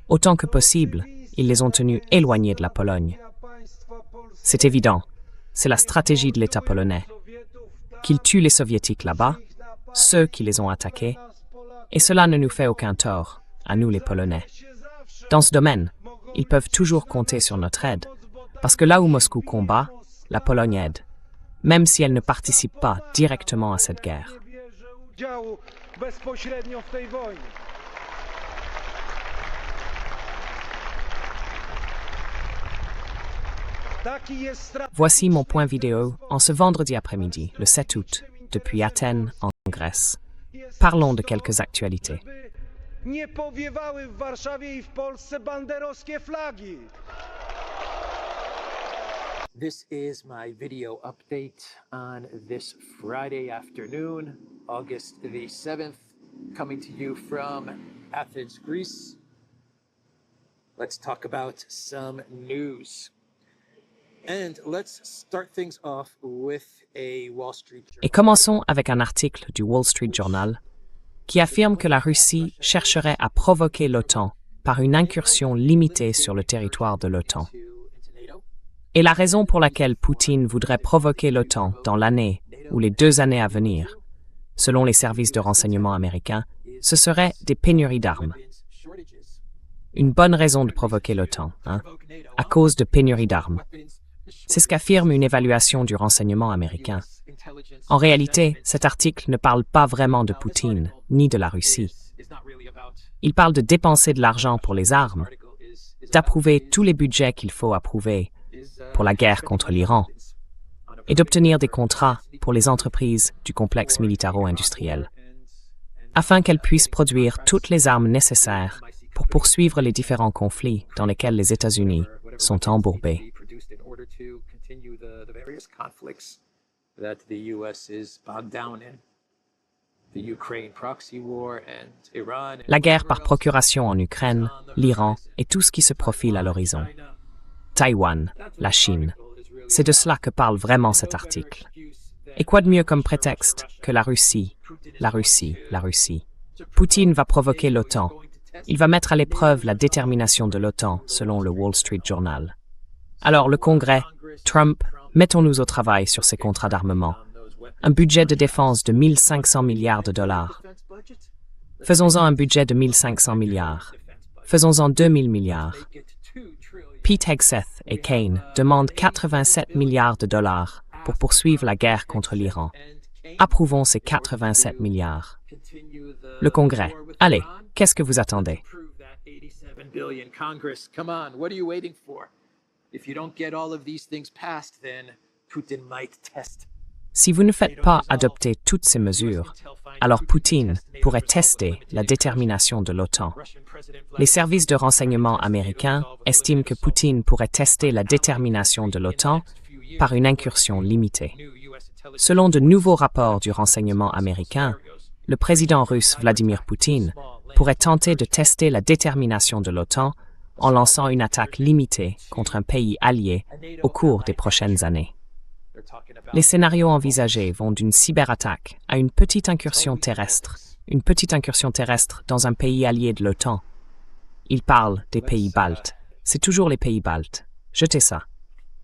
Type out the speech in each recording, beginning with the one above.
Autant que possible, ils les ont tenus éloignés de la Pologne. C'est évident, c'est la stratégie de l'État polonais. Qu'ils tuent les Soviétiques là-bas, ceux qui les ont attaqués, et cela ne nous fait aucun tort, à nous les Polonais. Dans ce domaine, ils peuvent toujours compter sur notre aide, parce que là où Moscou combat, la Pologne aide, même si elle ne participe pas directement à cette guerre. Voici mon point vidéo en ce vendredi après-midi, le 7 août, depuis Athènes, en Grèce. Parlons de quelques actualités. Nie powiewały w Warszawie i w Polsce banderowskie flagi. This is my video update on this Friday afternoon, August the 7th, coming to you from Athens, Greece. Let's talk about some news. And let's start things off with a Wall Street Journal. Et commençons avec un article du Wall Street Journal qui affirme que la Russie chercherait à provoquer l'OTAN par une incursion limitée sur le territoire de l'OTAN. Et la raison pour laquelle Poutine voudrait provoquer l'OTAN dans l'année ou les 2 années à venir, selon les services de renseignement américains, ce serait des pénuries d'armes. Une bonne raison de provoquer l'OTAN, à cause de pénuries d'armes. C'est ce qu'affirme une évaluation du renseignement américain. En réalité, cet article ne parle pas vraiment de Poutine, ni de la Russie. Il parle de dépenser de l'argent pour les armes, d'approuver tous les budgets qu'il faut approuver pour la guerre contre l'Iran, et d'obtenir des contrats pour les entreprises du complexe militaro-industriel, afin qu'elles puissent produire toutes les armes nécessaires pour poursuivre les différents conflits dans lesquels les États-Unis sont embourbés. That the U.S. is bogged down in. The Ukraine proxy war and Iran. La guerre par procuration en Ukraine, l'Iran et tout ce qui se profile à l'horizon. Taïwan, la Chine. C'est de cela que parle vraiment cet article. Et quoi de mieux comme prétexte que la Russie, la Russie, la Russie. Poutine va provoquer l'OTAN. Il va mettre à l'épreuve la détermination de l'OTAN, selon le Wall Street Journal. Alors le Congrès, Trump, mettons-nous au travail sur ces contrats d'armement. Un budget de défense de 1 500 milliards de dollars. Faisons-en un budget de 1 500 milliards. Faisons-en 2 000 milliards. Pete Hegseth et Kane demandent 87 milliards de dollars pour poursuivre la guerre contre l'Iran. Approuvons ces 87 milliards. Le Congrès, allez, qu'est-ce que vous attendez? Si vous ne faites pas adopter toutes ces mesures, alors Poutine pourrait tester la détermination de l'OTAN. Les services de renseignement américains estiment que Poutine pourrait tester la détermination de l'OTAN par une incursion limitée. Selon de nouveaux rapports du renseignement américain, le président russe Vladimir Poutine pourrait tenter de tester la détermination de l'OTAN en lançant une attaque limitée contre un pays allié au cours des prochaines années. Les scénarios envisagés vont d'une cyberattaque à une petite incursion terrestre dans un pays allié de l'OTAN. Ils parlent des pays baltes. C'est toujours les pays baltes. Jetez ça.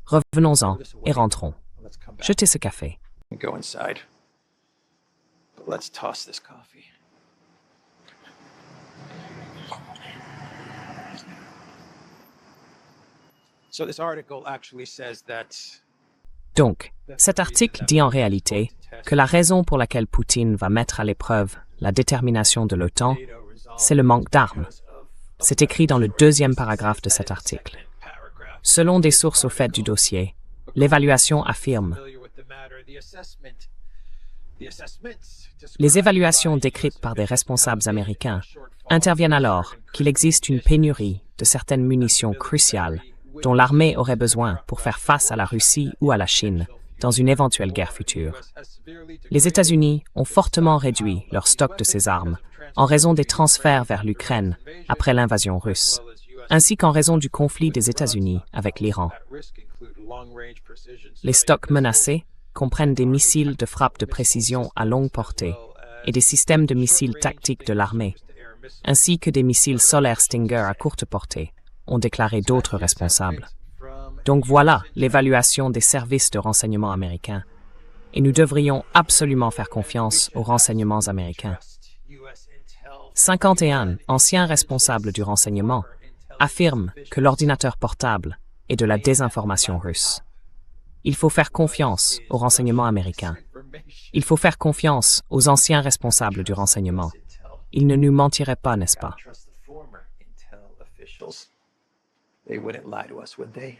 Revenons-en et rentrons. Jetez ce café. Donc, cet article dit en réalité que la raison pour laquelle Poutine va mettre à l'épreuve la détermination de l'OTAN, c'est le manque d'armes. C'est écrit dans le 2e paragraphe de cet article. Selon des sources au fait du dossier, l'évaluation affirme les évaluations décrites par des responsables américains interviennent alors qu'il existe une pénurie de certaines munitions cruciales dont l'armée aurait besoin pour faire face à la Russie ou à la Chine dans une éventuelle guerre future. Les États-Unis ont fortement réduit leur stock de ces armes en raison des transferts vers l'Ukraine après l'invasion russe, ainsi qu'en raison du conflit des États-Unis avec l'Iran. Les stocks menacés comprennent des missiles de frappe de précision à longue portée et des systèmes de missiles tactiques de l'armée, ainsi que des missiles solaires Stinger à courte portée, ont déclaré d'autres responsables. Donc voilà l'évaluation des services de renseignement américains. Et nous devrions absolument faire confiance aux renseignements américains. 51 anciens responsables du renseignement affirment que l'ordinateur portable est de la désinformation russe. Il faut faire confiance aux renseignements américains. Il faut faire confiance aux anciens responsables du renseignement. Ils ne nous mentiraient pas, n'est-ce pas? They wouldn't lie to us, would they?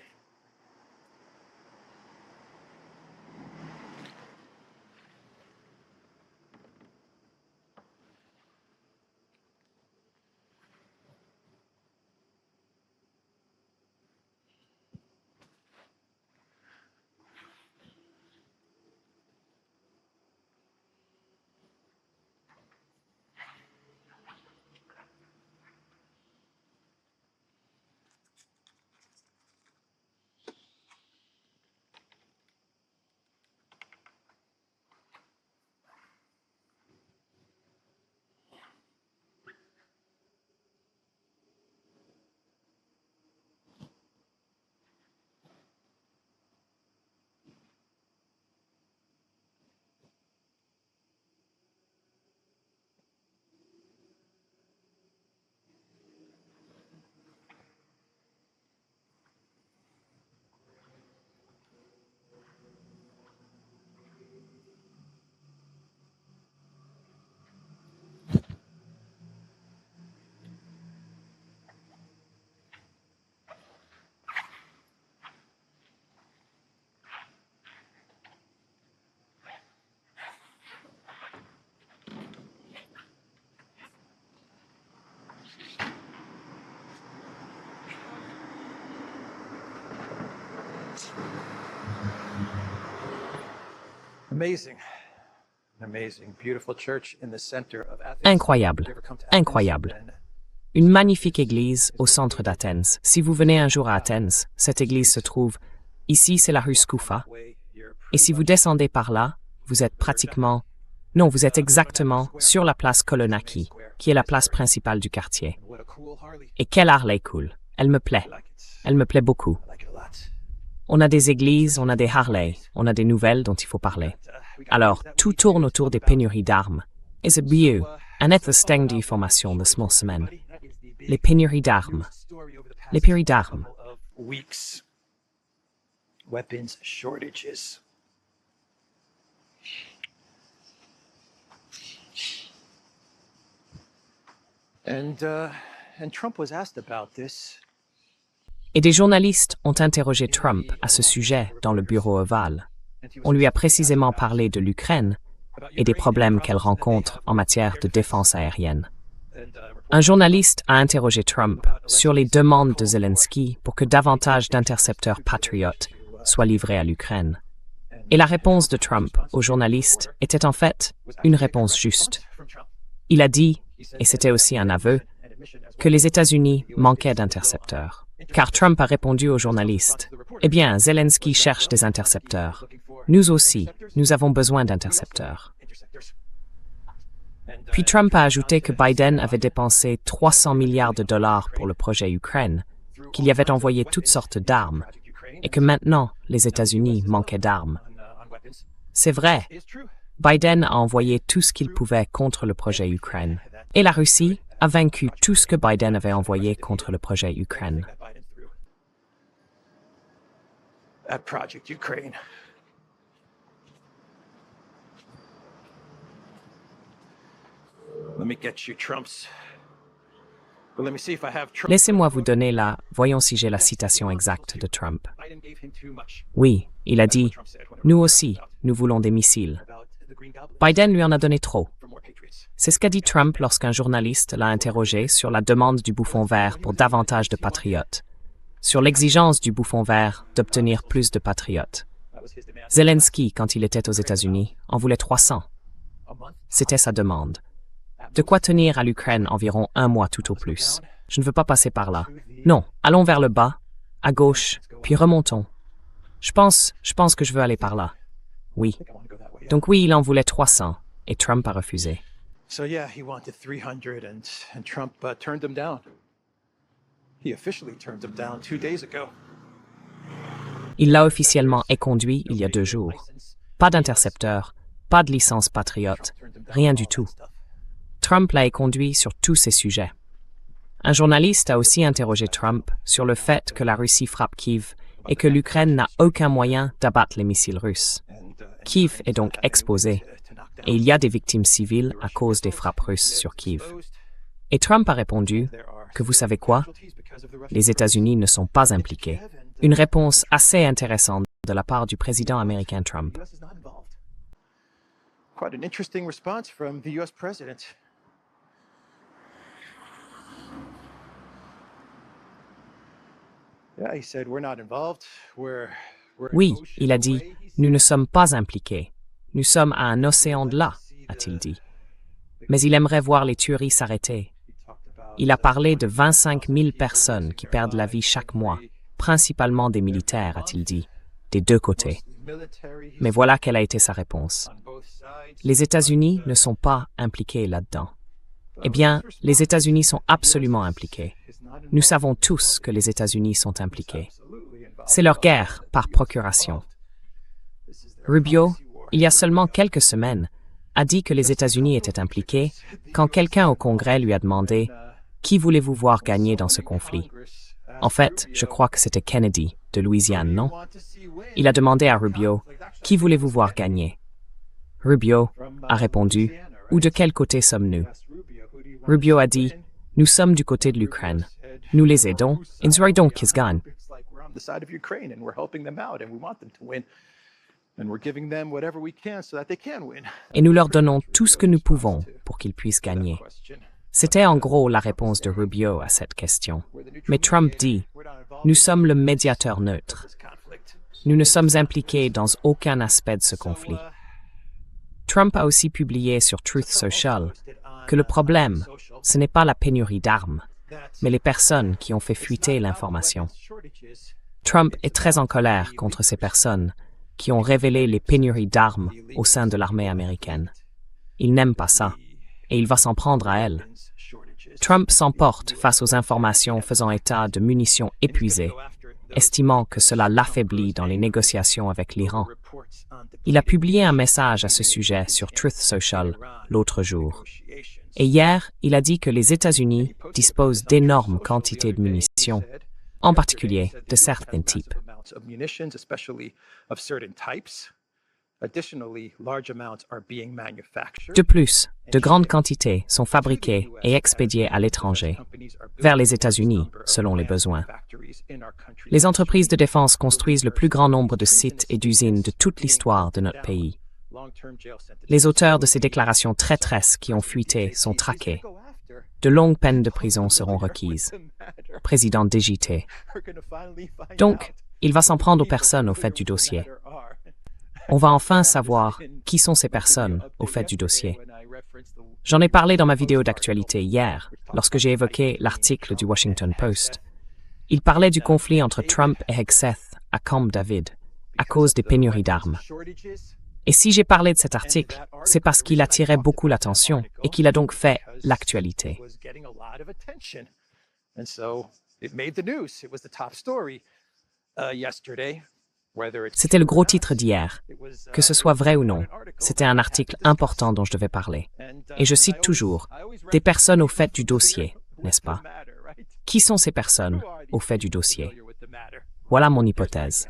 Amazing. Amazing. Beautiful church in the center of Athens. Incroyable, incroyable. Une magnifique église au centre d'Athènes. Si vous venez un jour à Athènes, cette église se trouve ici, c'est la rue Skoufa. Et si vous descendez par là, vous êtes pratiquement... Non, vous êtes exactement sur la place Kolonaki, qui est la place principale du quartier. Et quelle Harley cool. Elle me plaît. Elle me plaît beaucoup. On a des églises, on a des Harley, on a des nouvelles dont il faut parler. Alors, tout tourne autour des pénuries d'armes. Et c'est bien, un être steng d'information de small semaine. Les pénuries d'armes. Les pénuries d'armes. Weeks. Weapons shortages. And Trump was asked about this. Et des journalistes ont interrogé Trump à ce sujet dans le bureau ovale. On lui a précisément parlé de l'Ukraine et des problèmes qu'elle rencontre en matière de défense aérienne. Un journaliste a interrogé Trump sur les demandes de Zelensky pour que davantage d'intercepteurs Patriot soient livrés à l'Ukraine. Et la réponse de Trump au journaliste était en fait une réponse juste. Il a dit, et c'était aussi un aveu, que les États-Unis manquaient d'intercepteurs. Car Trump a répondu aux journalistes, « Eh bien, Zelensky cherche des intercepteurs. Nous aussi, nous avons besoin d'intercepteurs. » Puis Trump a ajouté que Biden avait dépensé 300 milliards de dollars pour le projet Ukraine, qu'il y avait envoyé toutes sortes d'armes, et que maintenant, les États-Unis manquaient d'armes. C'est vrai, Biden a envoyé tout ce qu'il pouvait contre le projet Ukraine, et la Russie a vaincu tout ce que Biden avait envoyé contre le projet Ukraine. At Project Ukraine. Let me get you Trump's. But let me see if I have Trump. Laissez-moi vous donner la... Voyons si j'ai la citation exacte de Trump. Biden gave him too much. Oui, il a dit, « Nous aussi, nous voulons des missiles. » About the Green Goblin Biden lui en a donné trop. for more Patriots. C'est ce qu'a dit Trump lorsqu'un journaliste l'a interrogé sur la demande du bouffon vert pour davantage de patriotes, sur l'exigence du bouffon vert d'obtenir plus de patriotes. That was his demand. Zelensky, quand il était aux États-Unis, en voulait 300. A month. C'était sa demande. De quoi tenir à l'Ukraine environ un mois tout au plus. Je ne veux pas passer par là. Non, allons vers le bas, à gauche, puis remontons. Je pense que je veux aller par là. Oui. I want to go that way. Donc oui, il en voulait 300, et Trump a refusé. So yeah, he wanted 300 and Trump turned him down. He officially turned him down 2 days ago. Il l'a officiellement éconduit il y a 2 jours. Pas d'intercepteur, pas de licence patriote, rien du tout. Trump l'a éconduit sur tous ces sujets. Un journaliste a aussi interrogé Trump sur le fait que la Russie frappe Kiev et que l'Ukraine n'a aucun moyen d'abattre les missiles russes. Kiev est donc exposé, et il y a des victimes civiles à cause des frappes russes sur Kiev. Et Trump a répondu que vous savez quoi? Les États-Unis ne sont pas impliqués. Une réponse assez intéressante de la part du président américain Trump. Quite an interesting response from the US president. Yeah, he said we're not involved. Oui, il a dit, nous ne sommes pas impliqués. Nous sommes à un océan de là, a-t-il dit. Mais il aimerait voir les tueries s'arrêter. Il a parlé de 25 000 personnes qui perdent la vie chaque mois, principalement des militaires, a-t-il dit, des 2 côtés. Mais voilà quelle a été sa réponse. Les États-Unis ne sont pas impliqués là-dedans. Eh bien, les États-Unis sont absolument impliqués. Nous savons tous que les États-Unis sont impliqués. C'est leur guerre par procuration. Rubio, il y a seulement quelques semaines, a dit que les États-Unis étaient impliqués quand quelqu'un au Congrès lui a demandé « Qui voulez-vous voir gagner dans ce conflit ?» En fait, je crois que c'était Kennedy, de Louisiane, non? Il a demandé à Rubio « Qui voulez-vous voir gagner ?» Rubio a répondu « Ou de quel côté sommes-nous » Rubio a dit « Nous sommes du côté de l'Ukraine. Nous les aidons, et nous aidons qu'ils gagnent. » Et nous leur donnons tout ce que nous pouvons pour qu'ils puissent gagner. C'était en gros la réponse de Rubio à cette question. Mais Trump dit « Nous sommes le médiateur neutre. Nous ne sommes impliqués dans aucun aspect de ce conflit. » Trump a aussi publié sur Truth Social que le problème, ce n'est pas la pénurie d'armes, mais les personnes qui ont fait fuiter l'information. Trump est très en colère contre ces personnes qui ont révélé les pénuries d'armes au sein de l'armée américaine. Il n'aime pas ça, et il va s'en prendre à elles. Trump s'emporte face aux informations faisant état de munitions épuisées, estimant que cela l'affaiblit dans les négociations avec l'Iran. Il a publié un message à ce sujet sur Truth Social l'autre jour. Et hier, il a dit que les États-Unis disposent d'énormes quantités de munitions, en particulier de certains types. De plus, de grandes quantités sont fabriquées et expédiées à l'étranger, vers les États-Unis, selon les besoins. Les entreprises de défense construisent le plus grand nombre de sites et d'usines de toute l'histoire de notre pays. Les auteurs de ces déclarations traîtresses qui ont fuité sont traqués. De longues peines de prison seront requises. Président DJT. Donc, il va s'en prendre aux personnes au fait du dossier. On va enfin savoir qui sont ces personnes au fait du dossier. J'en ai parlé dans ma vidéo d'actualité hier, lorsque j'ai évoqué l'article du Washington Post. Il parlait du conflit entre Trump et Hegseth à Camp David, à cause des pénuries d'armes. Et si j'ai parlé de cet article, c'est parce qu'il attirait beaucoup l'attention et qu'il a donc fait l'actualité. C'était le gros titre d'hier. Que ce soit vrai ou non, c'était un article important dont je devais parler. Et je cite toujours « des personnes au fait du dossier », n'est-ce pas? Qui sont ces personnes au fait du dossier? Voilà mon hypothèse.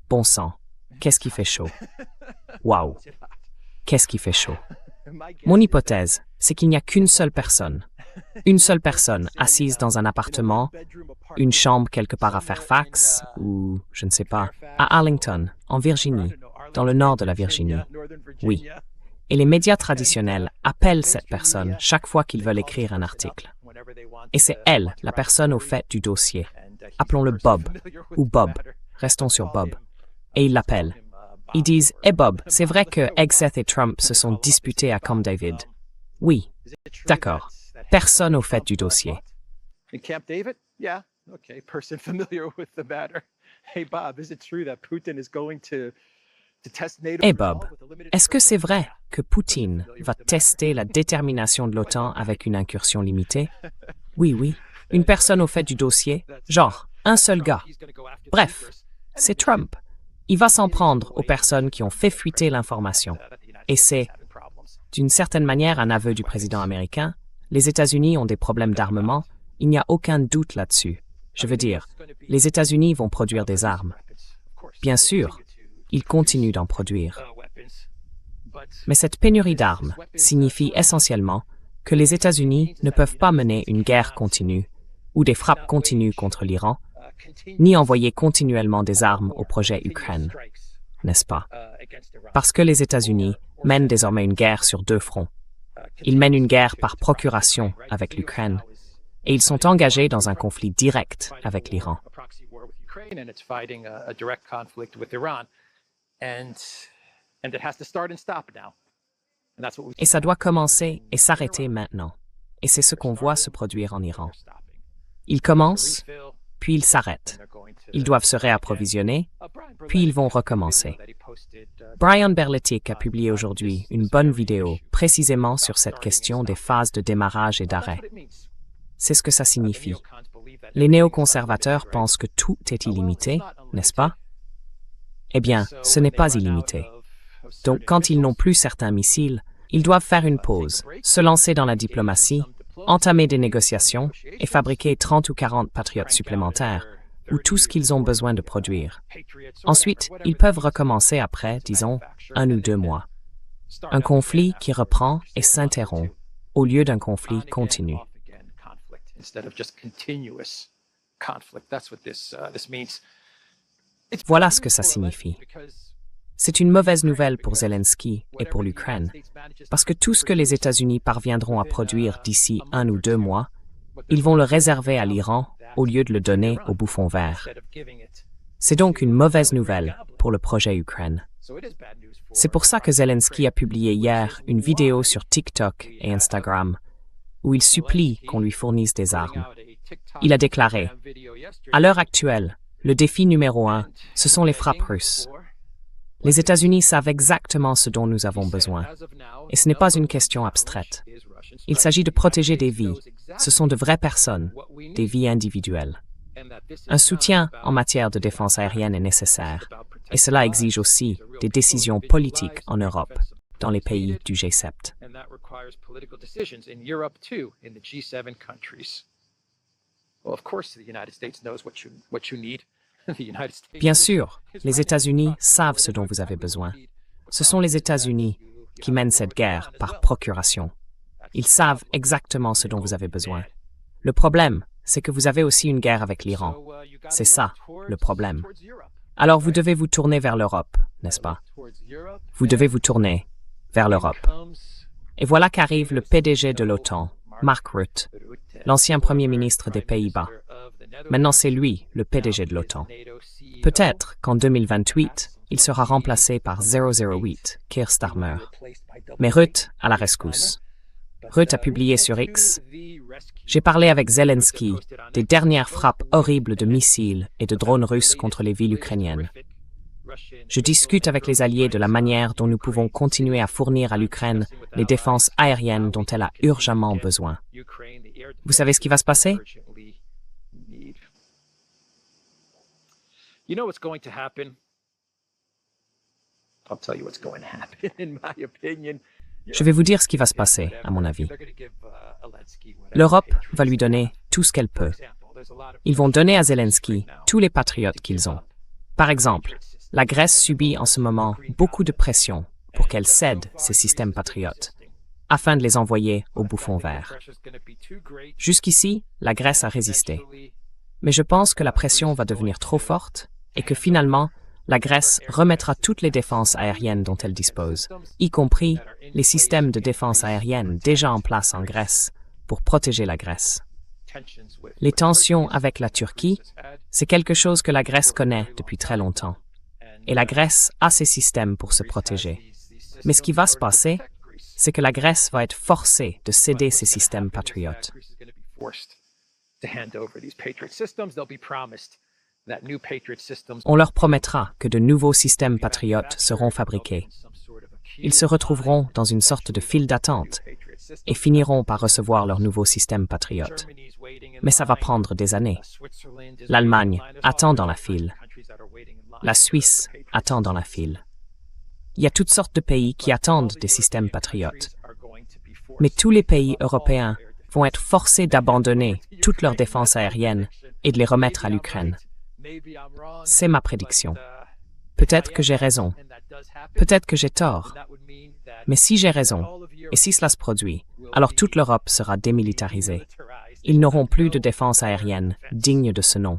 Bon sang, qu'est-ce qui fait chaud? Waouh, qu'est-ce qui fait chaud? Mon hypothèse, c'est qu'il n'y a qu'une seule personne. Une seule personne assise dans un appartement, une chambre quelque part à Fairfax, ou, je ne sais pas, à Arlington, en Virginie, dans le nord de la Virginie. Oui. Et les médias traditionnels appellent cette personne chaque fois qu'ils veulent écrire un article. Et c'est elle, la personne au fait du dossier. Appelons-le Bob, ou Bob. Restons sur Bob. Et ils l'appellent. Ils disent « Hey Bob, c'est vrai que Hegseth et Trump se sont disputés à Camp David. » Oui. D'accord. Personne au fait du dossier. In Camp David? Yeah. Okay. Person familiar with the matter. Hey Bob, is it true that Putin is going to Hé Bob, est-ce que c'est vrai que Poutine va tester la détermination de l'OTAN avec une incursion limitée? Oui, une personne au fait du dossier, genre un seul gars. Bref, c'est Trump. Il va s'en prendre aux personnes qui ont fait fuiter l'information. Et c'est, d'une certaine manière, un aveu du président américain. Les États-Unis ont des problèmes d'armement, il n'y a aucun doute là-dessus. Je veux dire, les États-Unis vont produire des armes. Bien sûr, ils continuent d'en produire. Mais cette pénurie d'armes signifie essentiellement que les États-Unis ne peuvent pas mener une guerre continue ou des frappes continues contre l'Iran, ni envoyer continuellement des armes au projet Ukraine, n'est-ce pas? Parce que les États-Unis mènent désormais une guerre sur deux fronts. Ils mènent une guerre par procuration avec l'Ukraine et ils sont engagés dans un conflit direct avec l'Iran. Et ça doit commencer et s'arrêter maintenant. Et c'est ce qu'on voit se produire en Iran. Ils commencent, puis ils s'arrêtent. Ils doivent se réapprovisionner, puis ils vont recommencer. Brian Berletic a publié aujourd'hui une bonne vidéo précisément sur cette question des phases de démarrage et d'arrêt. C'est ce que ça signifie. Les néoconservateurs pensent que tout est illimité, n'est-ce pas? Eh bien, ce n'est pas illimité. Donc, quand ils n'ont plus certains missiles, ils doivent faire une pause, se lancer dans la diplomatie, entamer des négociations et fabriquer 30 ou 40 patriotes supplémentaires, ou tout ce qu'ils ont besoin de produire. Ensuite, ils peuvent recommencer après, disons, 1 ou 2 mois. Un conflit qui reprend et s'interrompt, au lieu d'un conflit continu. Voilà ce que ça signifie. C'est une mauvaise nouvelle pour Zelensky et pour l'Ukraine, parce que tout ce que les États-Unis parviendront à produire d'ici 1 ou 2 mois, ils vont le réserver à l'Iran au lieu de le donner au bouffon vert. C'est donc une mauvaise nouvelle pour le projet Ukraine. C'est pour ça que Zelensky a publié hier une vidéo sur TikTok et Instagram, où il supplie qu'on lui fournisse des armes. Il a déclaré « À l'heure actuelle, le défi numéro 1, ce sont les frappes russes. Les États-Unis savent exactement ce dont nous avons besoin. Et ce n'est pas une question abstraite. Il s'agit de protéger des vies. Ce sont de vraies personnes, des vies individuelles. Un soutien en matière de défense aérienne est nécessaire. Et cela exige aussi des décisions politiques en Europe, dans les pays du G7. Bien sûr, les États-Unis savent ce dont vous avez besoin. Ce sont les États-Unis qui mènent cette guerre par procuration. Ils savent exactement ce dont vous avez besoin. Le problème, c'est que vous avez aussi une guerre avec l'Iran. C'est ça, le problème. Alors vous devez vous tourner vers l'Europe, n'est-ce pas? Vous devez vous tourner vers l'Europe. Et voilà qu'arrive le PDG de l'OTAN, Mark Rutte, l'ancien Premier ministre des Pays-Bas. Maintenant, c'est lui, le PDG de l'OTAN. Peut-être qu'en 2028, il sera remplacé par 008, Keir Starmer. Mais Rutte à la rescousse. Rutte a publié sur X « J'ai parlé avec Zelensky des dernières frappes horribles de missiles et de drones russes contre les villes ukrainiennes. Je discute avec les alliés de la manière dont nous pouvons continuer à fournir à l'Ukraine les défenses aériennes dont elle a urgemment besoin. Vous savez ce qui va se passer? You know what's going to happen? I'll tell you what's going to happen, in my opinion. Je vais vous dire ce qui va se passer, à mon avis. L'Europe va lui donner tout ce qu'elle peut. Ils vont donner à Zelensky tous les patriotes qu'ils ont. Par exemple, la Grèce subit en ce moment beaucoup de pression pour qu'elle cède ses systèmes patriotes, afin de les envoyer au bouffon vert. Jusqu'ici, la Grèce a résisté. Mais je pense que la pression va devenir trop forte et que finalement, la Grèce remettra toutes les défenses aériennes dont elle dispose, y compris les systèmes de défense aérienne déjà en place en Grèce pour protéger la Grèce. Les tensions avec la Turquie, c'est quelque chose que la Grèce connaît depuis très longtemps. Et la Grèce a ses systèmes pour se protéger. Mais ce qui va se passer, c'est que la Grèce va être forcée de céder ses systèmes patriotes. to hand over these Patriot systems. They'll be promised to hand over these Patriot systems. They'll be promised that new Patriot systems On leur promettra que de nouveaux systèmes patriotes seront fabriqués. Ils se retrouveront dans une sorte de file d'attente et finiront par recevoir leur nouveau système patriote. Mais ça va prendre des années. L'Allemagne attend dans la file. La Suisse attend dans la file. Il y a toutes sortes de pays qui attendent des systèmes patriotes. Mais tous les pays européens vont être forcés d'abandonner toute leur défense aérienne et de les remettre à l'Ukraine. C'est ma prédiction. Peut-être que j'ai raison. Peut-être que j'ai tort. Mais si j'ai raison, et si cela se produit, alors toute l'Europe sera démilitarisée. Ils n'auront plus de défense aérienne digne de ce nom.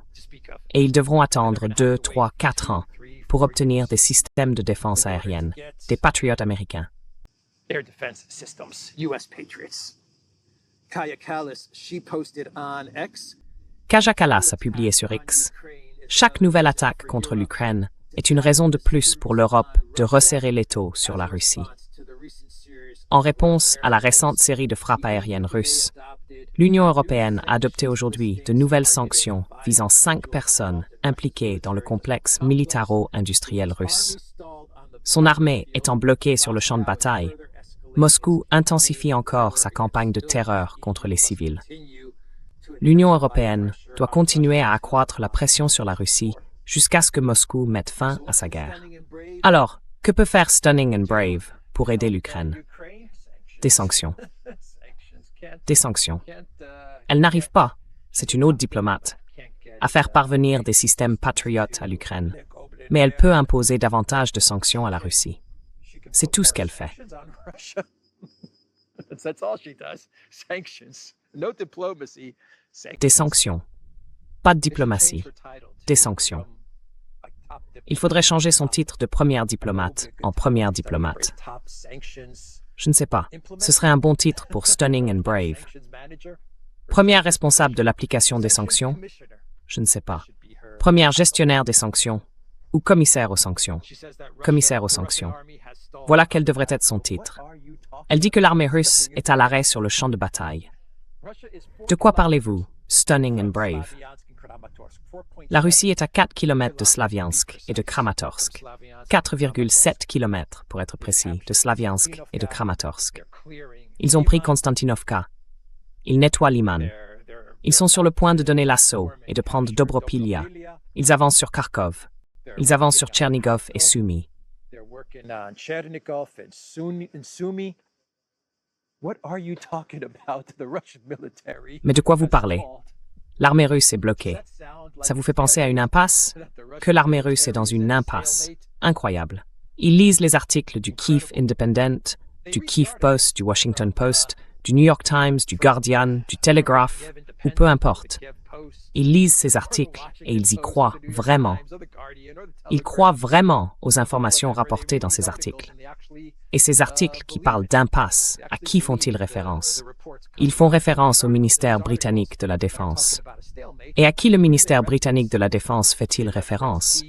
Et ils devront attendre 2, 3, 4 ans pour obtenir des systèmes de défense aérienne, des patriotes américains. air defense systems, US Patriots. Kaya Kallas, she posted on X. Kaja Kallas a publié sur X. Chaque nouvelle attaque contre l'Ukraine est une raison de plus pour l'Europe de resserrer l'étau sur la Russie. En réponse à la récente série de frappes aériennes russes, l'Union européenne a adopté aujourd'hui de nouvelles sanctions visant 5 personnes impliquées dans le complexe militaro-industriel russe. Son armée étant bloquée sur le champ de bataille, Moscou intensifie encore sa campagne de terreur contre les civils. L'Union européenne doit continuer à accroître la pression sur la Russie jusqu'à ce que Moscou mette fin à sa guerre. Alors, que peut faire Stunning and Brave pour aider l'Ukraine? Des sanctions. Des sanctions. Elle n'arrive pas, c'est une haute diplomate, à faire parvenir des systèmes patriotes à l'Ukraine, mais elle peut imposer davantage de sanctions à la Russie. C'est tout ce qu'elle fait. Des sanctions. Pas de diplomatie. Des sanctions. Il faudrait changer son titre de première diplomate en première diplomate. Je ne sais pas. Ce serait un bon titre pour Stunning and Brave. Première responsable de l'application des sanctions? Je ne sais pas. Première gestionnaire des sanctions? Ou commissaire aux sanctions? Commissaire aux sanctions. Voilà quel devrait être son titre. Elle dit que l'armée russe est à l'arrêt sur le champ de bataille. De quoi parlez-vous, Stunning and Brave? La Russie est à 4 km de Slaviansk et de Kramatorsk. 4,7 km, pour être précis, de Slaviansk et de Kramatorsk. Ils ont pris Konstantinovka. Ils nettoient Liman. Ils sont sur le point de donner l'assaut et de prendre Dobropilia. Ils avancent sur Kharkov. Ils avancent sur Tchernigov et Sumy. Mais de quoi vous parlez? L'armée russe est bloquée. Ça vous fait penser à une impasse? Que l'armée russe est dans une impasse. Incroyable. Ils lisent les articles du Kyiv Independent, du Kyiv Post, du Washington Post, du New York Times, du Guardian, du Telegraph, ou peu importe. Ils lisent ces articles et ils y croient vraiment. Ils croient vraiment aux informations rapportées dans ces articles. Et ces articles qui parlent d'impasse, à qui font-ils référence? Ils font référence au ministère britannique de la Défense. Et à qui le ministère britannique de la Défense fait-il référence?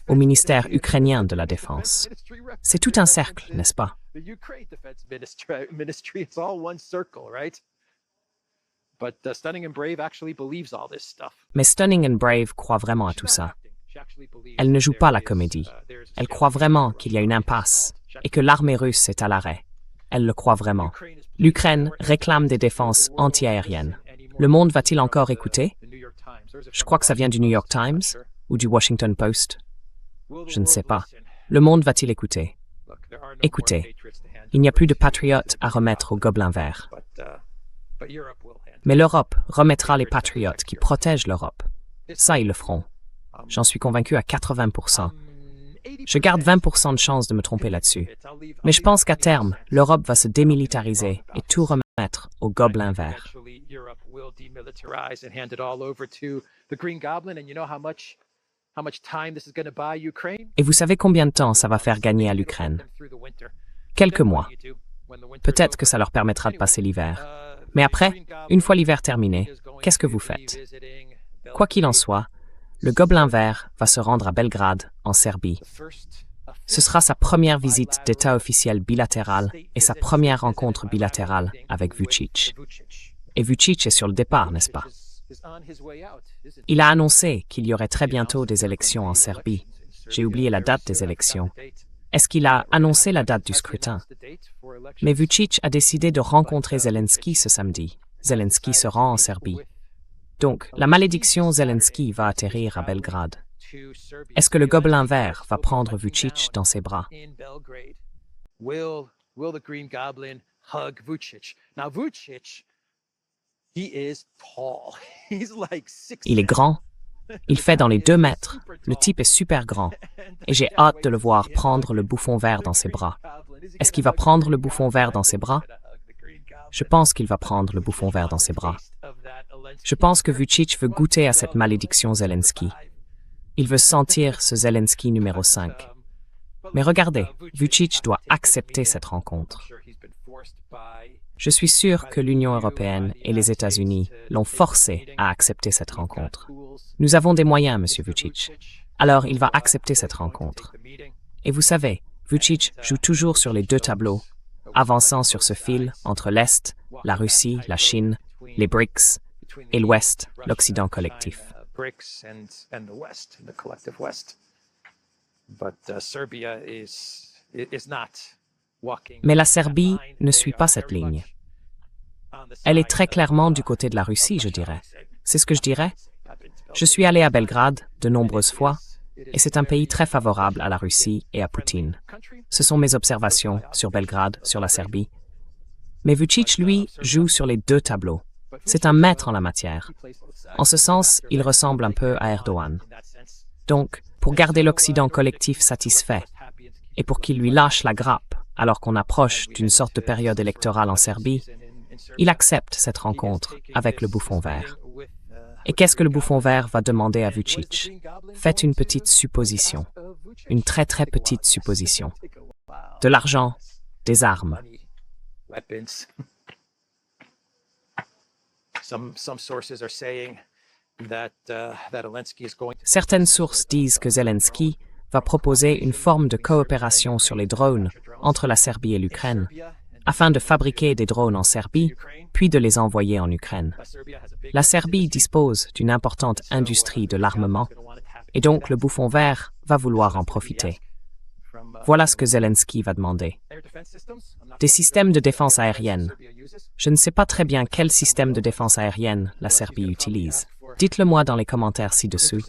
Au ministère ukrainien de la Défense. C'est tout un cercle, n'est-ce pas? Mais Stunning and Brave croit vraiment à tout ça. Elle ne joue pas la comédie. Elle croit vraiment qu'il y a une impasse et que l'armée russe est à l'arrêt. Elle le croit vraiment. L'Ukraine réclame des défenses antiaériennes. Le monde va-t-il encore écouter? Je crois que ça vient du New York Times ou du Washington Post. Je ne sais pas. Le monde va-t-il écouter? Écoutez, il n'y a plus de patriotes à remettre au gobelin vert. Mais l'Europe remettra les patriotes qui protègent l'Europe. Ça, ils le feront. J'en suis convaincu à 80%. Je garde 20% de chance de me tromper là-dessus. Mais je pense qu'à terme, l'Europe va se démilitariser et tout remettre au gobelin vert. Et vous savez combien de temps ça va faire gagner à l'Ukraine? Quelques mois. Peut-être que ça leur permettra de passer l'hiver. Mais après, une fois l'hiver terminé, qu'est-ce que vous faites? Quoi qu'il en soit, le Gobelin vert va se rendre à Belgrade, en Serbie. Ce sera sa première visite d'État officiel bilatérale et sa première rencontre bilatérale avec Vučić. Et Vučić est sur le départ, n'est-ce pas? Il a annoncé qu'il y aurait très bientôt des élections en Serbie. J'ai oublié la date des élections. Est-ce qu'il a annoncé la date du scrutin? Mais Vučić a décidé de rencontrer Zelensky ce samedi. Zelensky se rend en Serbie. Donc, la malédiction Zelensky va atterrir à Belgrade. Est-ce que le gobelin vert va prendre Vučić dans ses bras? Will the Green Goblin hug Vučić? Now Vučić, he is tall. He's like 6. Il est grand. Il fait dans les 2 mètres. Le type est super grand. Et j'ai hâte de le voir prendre le bouffon vert dans ses bras. Est-ce qu'il va prendre le bouffon vert dans ses bras? Je pense qu'il va prendre le bouffon vert dans ses bras. Je pense que Vučić veut goûter à cette malédiction Zelensky. Il veut sentir ce Zelensky numéro 5. Mais regardez, Vučić doit accepter cette rencontre. Je suis sûr que l'Union européenne et les États-Unis l'ont forcé à accepter cette rencontre. Nous avons des moyens, Monsieur Vučić. Alors, il va accepter cette rencontre. Et vous savez, Vučić joue toujours sur les 2 tableaux, avançant sur ce fil entre l'Est, la Russie, la Chine, les BRICS, et l'Ouest, l'Occident collectif. Mais la Serbie ne suit pas cette ligne. Elle est très clairement du côté de la Russie, je dirais. C'est ce que je dirais. Je suis allé à Belgrade de nombreuses fois, et c'est un pays très favorable à la Russie et à Poutine. Ce sont mes observations sur Belgrade, sur la Serbie. Mais Vučić, lui, joue sur les 2 tableaux. C'est un maître en la matière. En ce sens, il ressemble un peu à Erdogan. Donc, pour garder l'Occident collectif satisfait, et pour qu'il lui lâche la grappe alors qu'on approche d'une sorte de période électorale en Serbie, il accepte cette rencontre avec le bouffon vert. Et qu'est-ce que le bouffon vert va demander à Vučić? Faites une petite supposition, une très très petite supposition. De l'argent, des armes. Certaines sources disent que Zelensky va proposer une forme de coopération sur les drones entre la Serbie et l'Ukraine, afin de fabriquer des drones en Serbie, puis de les envoyer en Ukraine. La Serbie dispose d'une importante industrie de l'armement, et donc le bouffon vert va vouloir en profiter. Voilà ce que Zelensky va demander. Des systèmes de défense aérienne. Je ne sais pas très bien quel système de défense aérienne la Serbie utilise. Dites-le-moi dans les commentaires ci-dessous.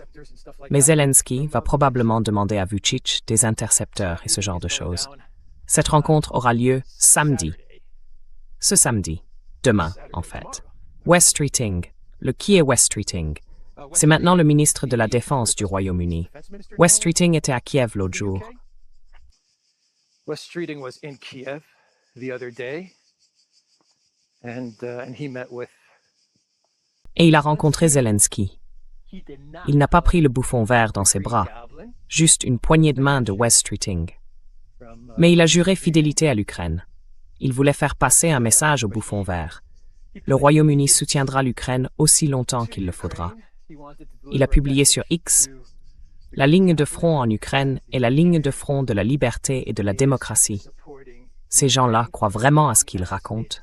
Mais Zelensky va probablement demander à Vučić des intercepteurs et ce genre de choses. Cette rencontre aura lieu samedi. Ce samedi. Demain, en fait. Wes Streeting. Qui est Wes Streeting? C'est maintenant le ministre de la Défense du Royaume-Uni. Wes Streeting était à Kiev l'autre jour. Wes Streeting was in Kiev the other day, and he met with. Et il a rencontré Zelensky. Il n'a pas pris le bouffon vert dans ses bras, juste une poignée de main de Wes Streeting. Mais il a juré fidélité à l'Ukraine. Il voulait faire passer un message au bouffon vert. Le Royaume-Uni soutiendra l'Ukraine aussi longtemps qu'il le faudra. Il a publié sur X: la ligne de front en Ukraine est la ligne de front de la liberté et de la démocratie. Ces gens-là croient vraiment à ce qu'ils racontent.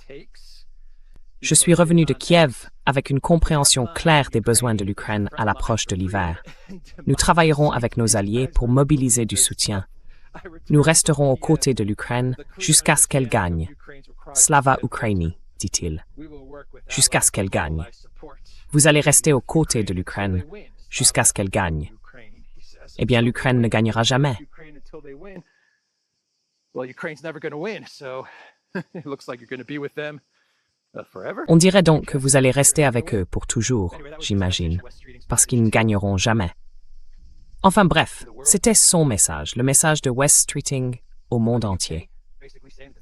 Je suis revenu de Kiev avec une compréhension claire des besoins de l'Ukraine à l'approche de l'hiver. Nous travaillerons avec nos alliés pour mobiliser du soutien. Nous resterons aux côtés de l'Ukraine jusqu'à ce qu'elle gagne. Slava Ukraini, dit-il. Jusqu'à ce qu'elle gagne. Vous allez rester aux côtés de l'Ukraine jusqu'à ce qu'elle gagne. Eh bien, l'Ukraine ne gagnera jamais. On dirait donc que vous allez rester avec eux pour toujours, j'imagine, parce qu'ils ne gagneront jamais. Enfin bref, c'était son message, le message de Wes Streeting au monde entier.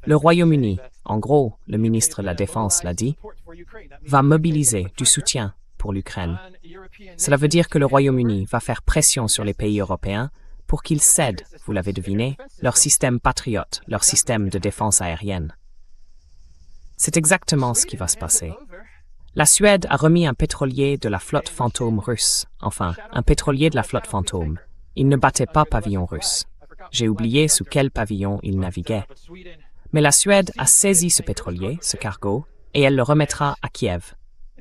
Le Royaume-Uni, en gros, le ministre de la Défense l'a dit, va mobiliser du soutien pour l'Ukraine. Cela veut dire que le Royaume-Uni va faire pression sur les pays européens pour qu'ils cèdent, vous l'avez deviné, leur système Patriot, leur système de défense aérienne. C'est exactement ce qui va se passer. La Suède a remis un pétrolier de la flotte fantôme russe, enfin, un pétrolier de la flotte fantôme. Il ne battait pas pavillon russe. J'ai oublié sous quel pavillon il naviguait. Mais la Suède a saisi ce pétrolier, ce cargo, et elle le remettra à Kiev.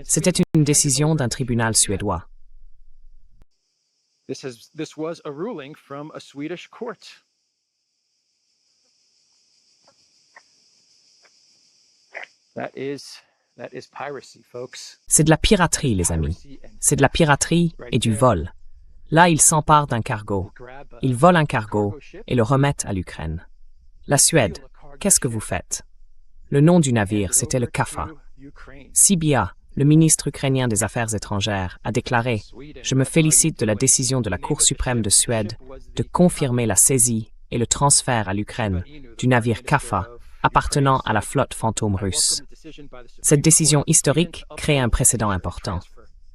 C'était une décision d'un tribunal suédois. This was a ruling from a Swedish court. That is piracy, folks. C'est de la piraterie, les amis. C'est de la piraterie et du vol. Là, ils s'emparent d'un cargo. Ils volent un cargo et le remettent à l'Ukraine. La Suède, qu'est-ce que vous faites? Le nom du navire, c'était le Kafa. Sibia, le ministre ukrainien des Affaires étrangères, a déclaré « Je me félicite de la décision de la Cour suprême de Suède de confirmer la saisie et le transfert à l'Ukraine du navire Kafa appartenant à la flotte fantôme russe. » Cette décision historique crée un précédent important.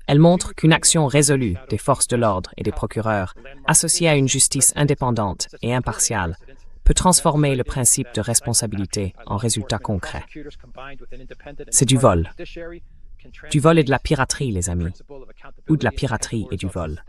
Elle montre qu'une action résolue des forces de l'ordre et des procureurs, associée à une justice indépendante et impartiale, peut transformer le principe de responsabilité en résultat concret. C'est du vol. Du vol et de la piraterie, les amis. Ou de la piraterie et du vol.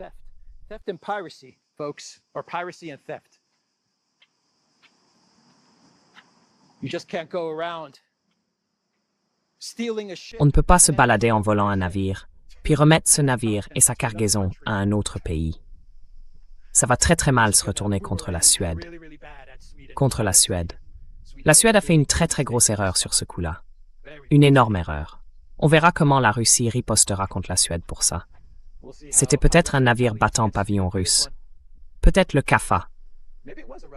On ne peut pas se balader en volant un navire, puis remettre ce navire et sa cargaison à un autre pays. Ça va très très mal se retourner contre la Suède. Contre la Suède. La Suède a fait une très très grosse erreur sur ce coup-là. Une énorme erreur. On verra comment la Russie ripostera contre la Suède pour ça. C'était peut-être un navire battant pavillon russe. Peut-être le Kafa.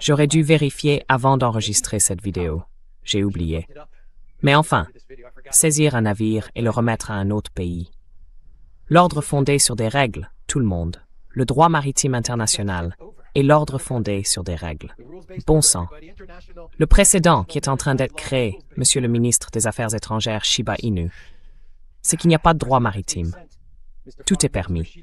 J'aurais dû vérifier avant d'enregistrer cette vidéo. J'ai oublié. Mais enfin, saisir un navire et le remettre à un autre pays. L'ordre fondé sur des règles, tout le monde. Le droit maritime international et l'ordre fondé sur des règles. Bon sang. Le précédent qui est en train d'être créé, Monsieur le ministre des Affaires étrangères Shiba Inu, c'est qu'il n'y a pas de droit maritime. Tout est permis.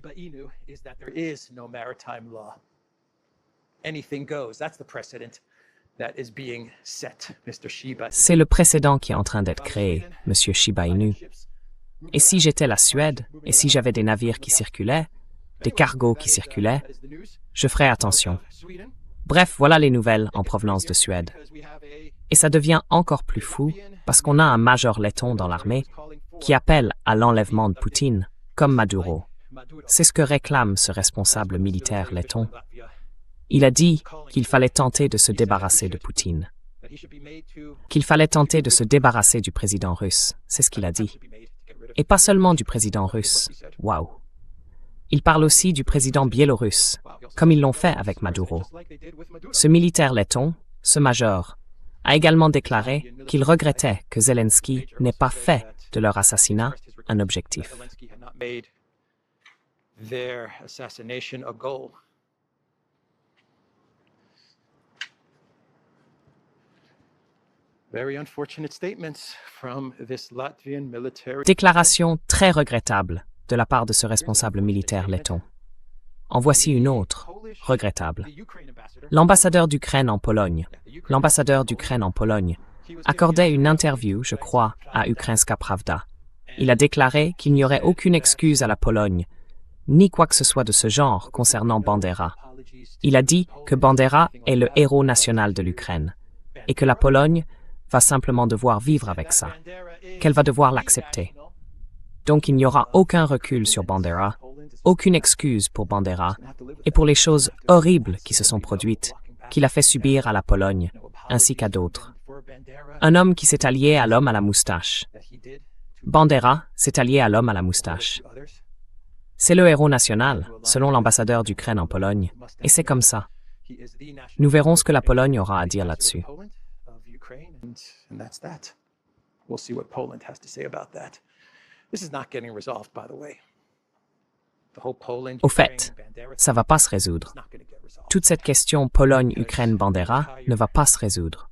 C'est le précédent qui est en train d'être créé, Monsieur Shiba Inu. Et si j'étais la Suède, et si j'avais des navires qui circulaient, des cargos qui circulaient, je ferais attention. Bref, voilà les nouvelles en provenance de Suède. Et ça devient encore plus fou parce qu'on a un major letton dans l'armée qui appelle à l'enlèvement de Poutine, comme Maduro. C'est ce que réclame ce responsable militaire letton. Il a dit qu'il fallait tenter de se débarrasser de Poutine. Qu'il fallait tenter de se débarrasser du président russe, c'est ce qu'il a dit. Et pas seulement du président russe. Waouh! Il parle aussi du président biélorusse, comme ils l'ont fait avec Maduro. Ce militaire letton, ce major, a également déclaré qu'il regrettait que Zelensky n'ait pas fait de leur assassinat un objectif. Déclaration très regrettable de la part de ce responsable militaire letton. En voici une autre, regrettable. L'ambassadeur d'Ukraine en Pologne, accordait une interview, je crois, à Ukrainska Pravda. Il a déclaré qu'il n'y aurait aucune excuse à la Pologne, ni quoi que ce soit de ce genre concernant Bandera. Il a dit que Bandera est le héros national de l'Ukraine, et que la Pologne va simplement devoir vivre avec ça, qu'elle va devoir l'accepter. Donc il n'y aura aucun recul sur Bandera, aucune excuse pour Bandera, et pour les choses horribles qui se sont produites, qu'il a fait subir à la Pologne, ainsi qu'à d'autres. Un homme qui s'est allié à l'homme à la moustache. Bandera s'est allié à l'homme à la moustache. C'est le héros national, selon l'ambassadeur d'Ukraine en Pologne, et c'est comme ça. Nous verrons ce que la Pologne aura à dire là-dessus. Au fait, ça ne va pas se résoudre. Toute cette question Pologne-Ukraine-Bandera ne va pas se résoudre.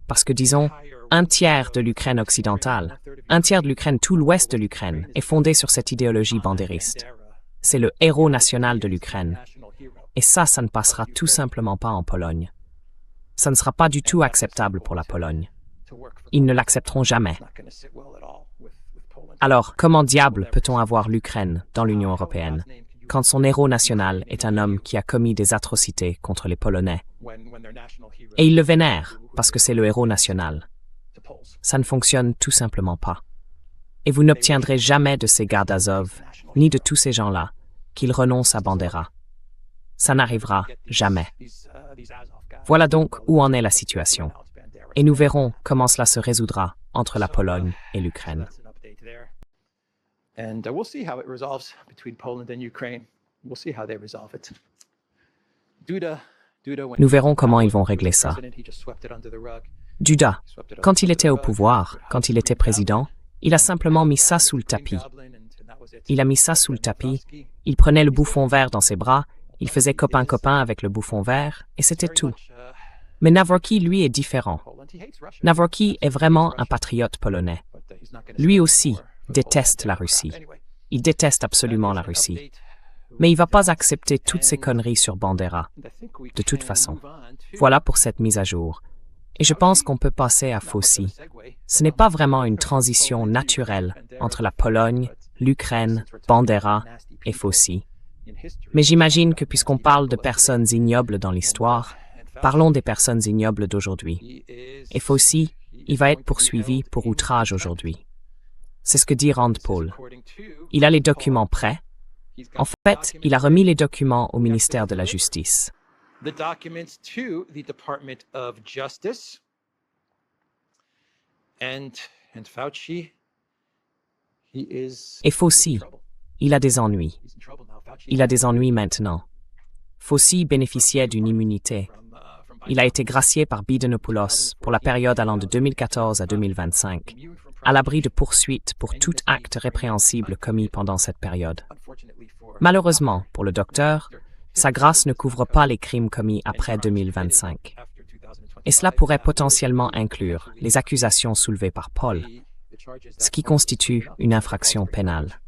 Parce que, disons, un tiers de l'Ukraine occidentale, un tiers de l'Ukraine, tout l'ouest de l'Ukraine, est fondé sur cette idéologie bandériste. C'est le héros national de l'Ukraine. Et ça ne passera tout simplement pas en Pologne. Ça ne sera pas du tout acceptable pour la Pologne. Ils ne l'accepteront jamais. Alors, comment diable peut-on avoir l'Ukraine dans l'Union européenne quand son héros national est un homme qui a commis des atrocités contre les Polonais? Et ils le vénèrent parce que c'est le héros national. Ça ne fonctionne tout simplement pas. Et vous n'obtiendrez jamais de ces gardes Azov, ni de tous ces gens-là, qu'ils renoncent à Bandera. Ça n'arrivera jamais. Voilà donc où en est la situation. Et nous verrons comment cela se résoudra entre la Pologne et l'Ukraine. And we'll see how it resolves between Poland and Ukraine. We'll see how they resolve it. Nous verrons comment ils vont régler ça. Duda, quand il était au pouvoir, quand il était président, il a simplement mis ça sous le tapis. Il a mis ça sous le tapis, il prenait le bouffon vert dans ses bras, il faisait copain-copain avec le bouffon vert, et c'était tout. Mais Nawrocki, lui, est différent. Nawrocki est vraiment un patriote polonais. Lui aussi déteste la Russie. Il déteste absolument la Russie. Mais il ne va pas accepter toutes ces conneries sur Bandera, de toute façon. Voilà pour cette mise à jour. Et je pense qu'on peut passer à Fauci. Ce n'est pas vraiment une transition naturelle entre la Pologne, l'Ukraine, Bandera et Fauci. Mais j'imagine que puisqu'on parle de personnes ignobles dans l'histoire, parlons des personnes ignobles d'aujourd'hui. Et Fauci, il va être poursuivi pour outrage aujourd'hui. C'est ce que dit Rand Paul. Il a les documents prêts. En fait, il a remis les documents au ministère de la Justice. The documents to the Department of Justice. And Fauci, he is Et Fauci, il a des ennuis. he's in trouble now. Fauci Il a des ennuis maintenant. Fauci bénéficiait d'une immunité. Il a été gracié par Bidenopoulos pour la période allant de 2014 à 2025, à l'abri de poursuites pour tout acte répréhensible commis pendant cette période. Malheureusement, pour le docteur, sa grâce ne couvre pas les crimes commis après 2025. Et cela pourrait potentiellement inclure les accusations soulevées par Paul, ce qui constitue une infraction pénale.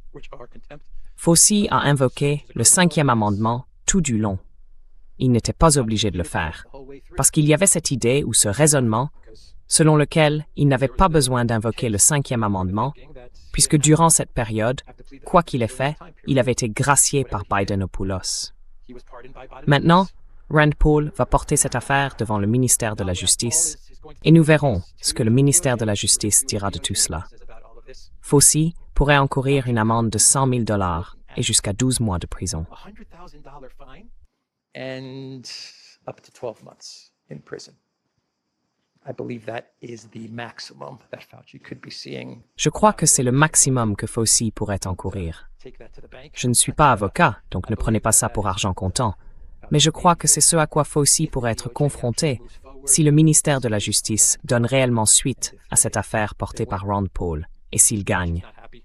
Fauci a invoqué le 5e amendement tout du long. Il n'était pas obligé de le faire, parce qu'il y avait cette idée ou ce raisonnement selon lequel il n'avait pas besoin d'invoquer le 5e amendement, puisque durant cette période, quoi qu'il ait fait, il avait été gracié par Bidenopoulos. Maintenant, Rand Paul va porter cette affaire devant le ministère de la Justice, et nous verrons ce que le ministère de la Justice dira de tout cela. Fauci pourrait encourir une amende de $100,000 et jusqu'à 12 mois de prison. $100,000 fine and up to 12 months in prison. I believe that is the maximum that Fauci could be seeing. Je crois que c'est le maximum que Fauci pourrait encourir. Take that to the bank. Je ne suis pas avocat, donc ne prenez pas ça pour argent comptant, mais je crois que c'est ce à quoi Fauci pourrait être confronté si le ministère de la Justice donne réellement suite à cette affaire portée par Rand Paul et s'il gagne. Not happy.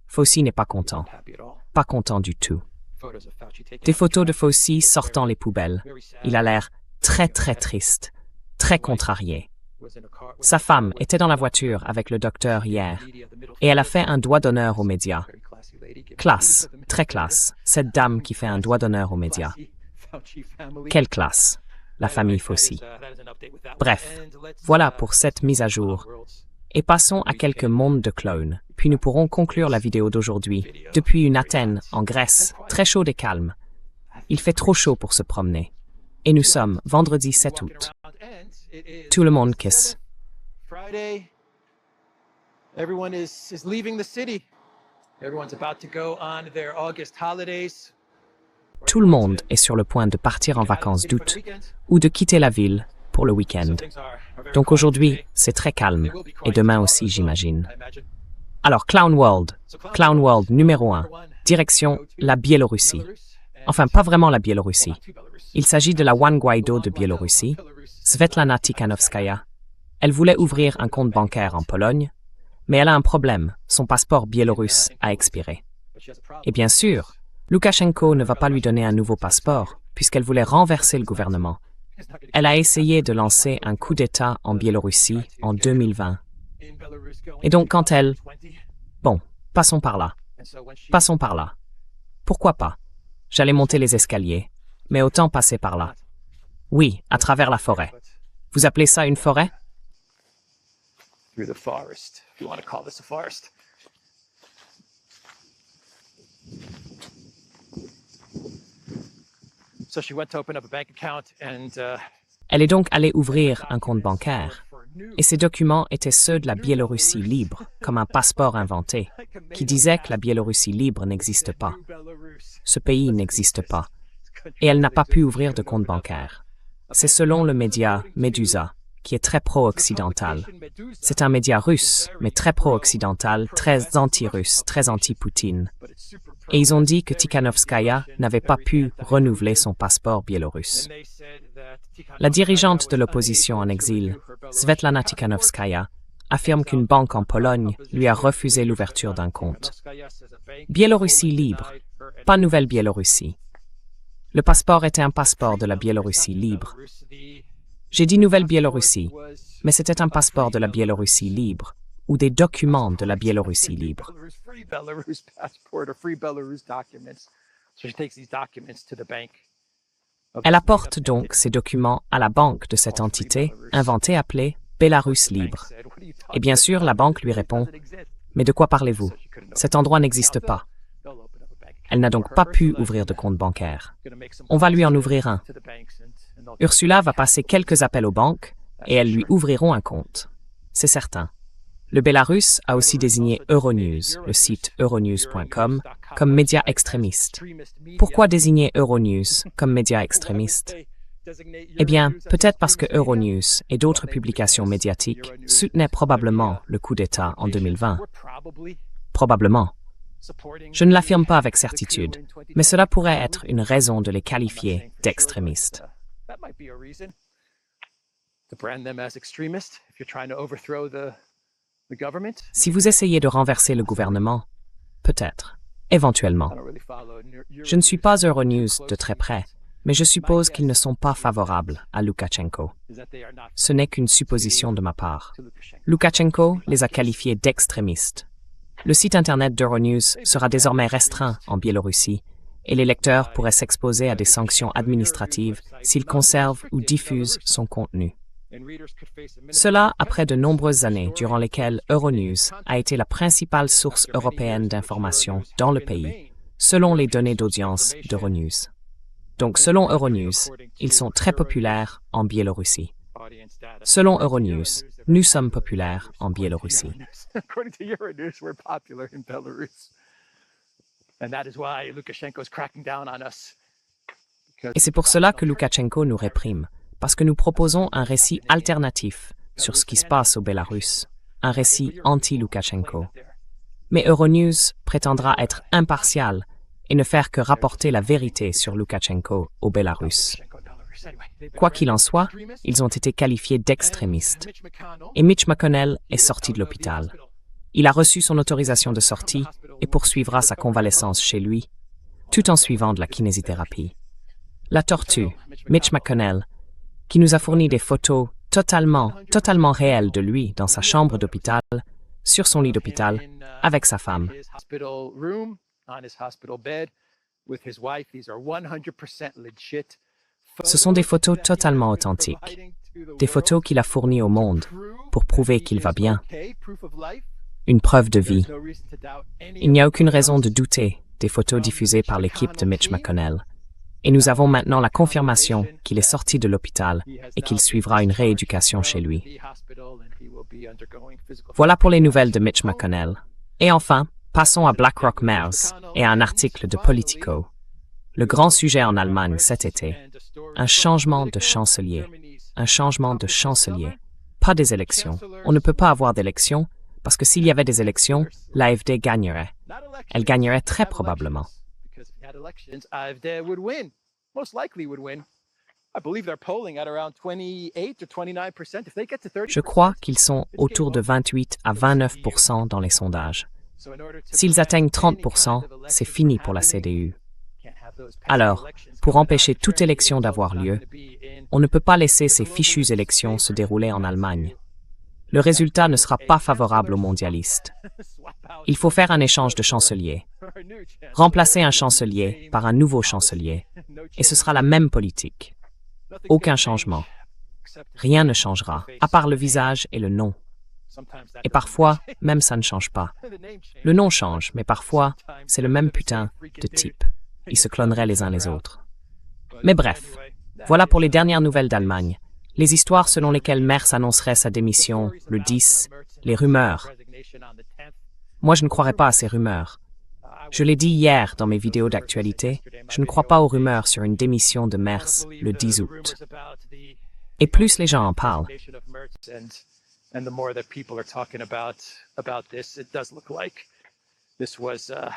Fauci n'est pas content. Happy at all. Pas content du tout. Photos of Fauci taken. Des photos de Fauci sortant les poubelles. Il a l'air très très triste, très contrarié. Was in a car with Sa femme était dans la voiture avec le docteur hier a lady of the middle et elle a fait un doigt d'honneur aux médias. very classy lady. Giving Classe, très classe, cette dame qui fait un doigt d'honneur aux médias. Fauci family. Quelle classe, la famille Fauci. That is an update with that. Bref, And let's, voilà pour cette mise à jour. Et passons à quelques mondes de clones, puis nous pourrons conclure la vidéo d'aujourd'hui depuis une Athènes, en Grèce, très chaude et calme. Il fait trop chaud pour se promener. Et nous sommes vendredi 7 août. Tout le monde kiss. Friday. Everyone is leaving the city. Everyone's about to go on their August holidays. Tout le monde est sur le point de partir en vacances d'août ou de quitter la ville pour le week-end. Donc aujourd'hui, c'est très calme, et demain aussi, j'imagine. Alors, Clown World numéro 1, direction la Biélorussie. Enfin, pas vraiment la Biélorussie. Il s'agit de la One Guaido de Biélorussie, Svetlana Tikhanovskaya. Elle voulait ouvrir un compte bancaire en Pologne, mais elle a un problème, son passeport biélorusse a expiré. Et bien sûr, Loukachenko ne va pas lui donner un nouveau passeport, puisqu'elle voulait renverser le gouvernement. Elle a essayé de lancer un coup d'État en Biélorussie en 2020. Et donc quand elle... Bon, passons par là. Passons par là. Pourquoi pas? J'allais monter les escaliers, mais autant passer par là. Oui, à travers la forêt. Vous appelez ça une forêt? Through the forest, if you want to call this a forest. So she went to open up a bank account and Elle est donc allée ouvrir un compte bancaire. et ces documents étaient ceux de la Biélorussie libre, comme un passeport inventé, qui disait que la Biélorussie libre n'existe pas. Ce pays n'existe pas, et elle n'a pas pu ouvrir de compte bancaire. C'est selon le média Medusa, qui est très pro-occidental. C'est un média russe, mais très pro-occidental, très anti-russe, très anti-Poutine. Et ils ont dit que Tikhanovskaya n'avait pas pu renouveler son passeport biélorusse. La dirigeante de l'opposition en exil, Svetlana Tikhanovskaya, affirme qu'une banque en Pologne lui a refusé l'ouverture d'un compte. Biélorussie libre, pas nouvelle Biélorussie. Le passeport était un passeport de la Biélorussie libre. J'ai dit nouvelle Biélorussie, mais c'était un passeport de la Biélorussie libre, ou des documents de la Biélorussie libre. Elle apporte donc ces documents à la banque de cette entité inventée appelée Bélarus libre. Et bien sûr, la banque lui répond « Mais de quoi parlez-vous? Cet endroit n'existe pas. » Elle n'a donc pas pu ouvrir de compte bancaire. On va lui en ouvrir un. Ursula va passer quelques appels aux banques et elles lui ouvriront un compte. C'est certain. Le Bélarus a aussi désigné Euronews, le site euronews.com, comme média extrémiste. Pourquoi désigner Euronews comme média extrémiste? Eh bien, peut-être parce que Euronews et d'autres publications médiatiques soutenaient probablement le coup d'État en 2020. Probablement. Je ne l'affirme pas avec certitude, mais cela pourrait être une raison de les qualifier d'extrémistes. Si vous essayez de renverser le gouvernement, peut-être, éventuellement. Je ne suis pas Euronews de très près, mais je suppose qu'ils ne sont pas favorables à Loukachenko. Ce n'est qu'une supposition de ma part. Loukachenko les a qualifiés d'extrémistes. Le site internet d'Euronews sera désormais restreint en Biélorussie et les lecteurs pourraient s'exposer à des sanctions administratives s'ils conservent ou diffusent son contenu. Cela après de nombreuses années durant lesquelles Euronews a été la principale source européenne d'information dans le pays, selon les données d'audience d'Euronews. Donc selon Euronews, ils sont très populaires en Biélorussie. Selon Euronews, nous sommes populaires en Biélorussie. Et c'est pour cela que Loukachenko nous réprime, parce que nous proposons un récit alternatif sur ce qui se passe au Bélarus, un récit anti-Loukachenko. Mais Euronews prétendra être impartial et ne faire que rapporter la vérité sur Loukachenko au Bélarus. Quoi qu'il en soit, ils ont été qualifiés d'extrémistes. Et Mitch McConnell est sorti de l'hôpital. Il a reçu son autorisation de sortie et poursuivra sa convalescence chez lui, tout en suivant de la kinésithérapie. La tortue, Mitch McConnell, qui nous a fourni des photos totalement réelles de lui dans sa chambre d'hôpital, sur son lit d'hôpital, avec sa femme. Ce sont des photos totalement authentiques, des photos qu'il a fournies au monde pour prouver qu'il va bien, une preuve de vie. Il n'y a aucune raison de douter des photos diffusées par l'équipe de Mitch McConnell. Et nous avons maintenant la confirmation qu'il est sorti de l'hôpital et qu'il suivra une rééducation chez lui. Voilà pour les nouvelles de Mitch McConnell. Et enfin, passons à BlackRock Mers et à un article de Politico. Le grand sujet en Allemagne cet été, un changement de chancelier. Un changement de chancelier. Pas des élections. On ne peut pas avoir d'élections parce que s'il y avait des élections, l'AfD gagnerait. Elle gagnerait très probablement. Je crois qu'ils sont autour de 28 à 29% dans les sondages. S'ils atteignent 30%, c'est fini pour la CDU. Alors, pour empêcher toute élection d'avoir lieu, on ne peut pas laisser ces fichues élections se dérouler en Allemagne. Le résultat ne sera pas favorable aux mondialistes. Il faut faire un échange de chanceliers. Remplacer un chancelier par un nouveau chancelier. Et ce sera la même politique. Aucun changement. Rien ne changera, à part le visage et le nom. Et parfois, même ça ne change pas. Le nom change, mais parfois, c'est le même putain de type. Ils se cloneraient les uns les autres. Mais bref, voilà pour les dernières nouvelles d'Allemagne. Les histoires selon lesquelles Merz annoncerait sa démission le 10, les rumeurs. Moi, je ne croirais pas à ces rumeurs. Je l'ai dit hier dans mes vidéos d'actualité, je ne crois pas aux rumeurs sur une démission de Merz le 10 août. Et plus les gens en parlent, And the more that people are talking about this, it does look like this was a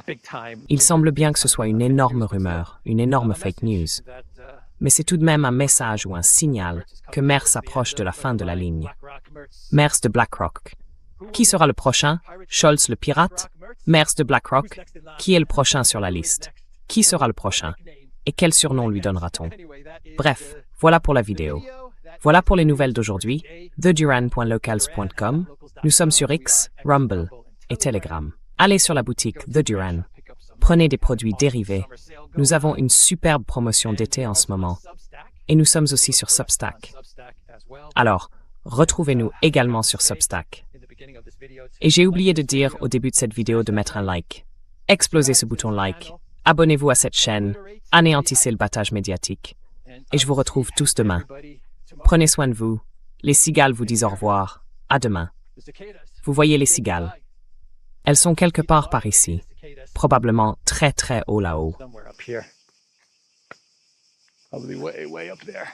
big time. il semble bien que ce soit une énorme rumeur, une énorme fake news. Mais c'est tout de même un message ou un signal que Merz approche de la fin de la ligne. Merz de BlackRock. Qui sera le prochain? Scholz le pirate? Merz de BlackRock? Qui est le prochain sur la liste? Qui sera le prochain? Et quel surnom lui donnera-t-on? Bref, voilà pour la vidéo. Voilà pour les nouvelles d'aujourd'hui, theduran.locals.com. Nous sommes sur X, Rumble et Telegram. Allez sur la boutique The Duran. Prenez des produits dérivés. Nous avons une superbe promotion d'été en ce moment. Et nous sommes aussi sur Substack. Alors, retrouvez-nous également sur Substack. Et j'ai oublié de dire au début de cette vidéo de mettre un like. Explosez ce bouton like. Abonnez-vous à cette chaîne. Anéantissez le battage médiatique. Et je vous retrouve tous demain. Prenez soin de vous. Les cigales vous disent au revoir. À demain. Vous voyez les cigales. Elles sont quelque part par ici. Probablement très très haut là-haut. Somewhere up here. Probably way up there.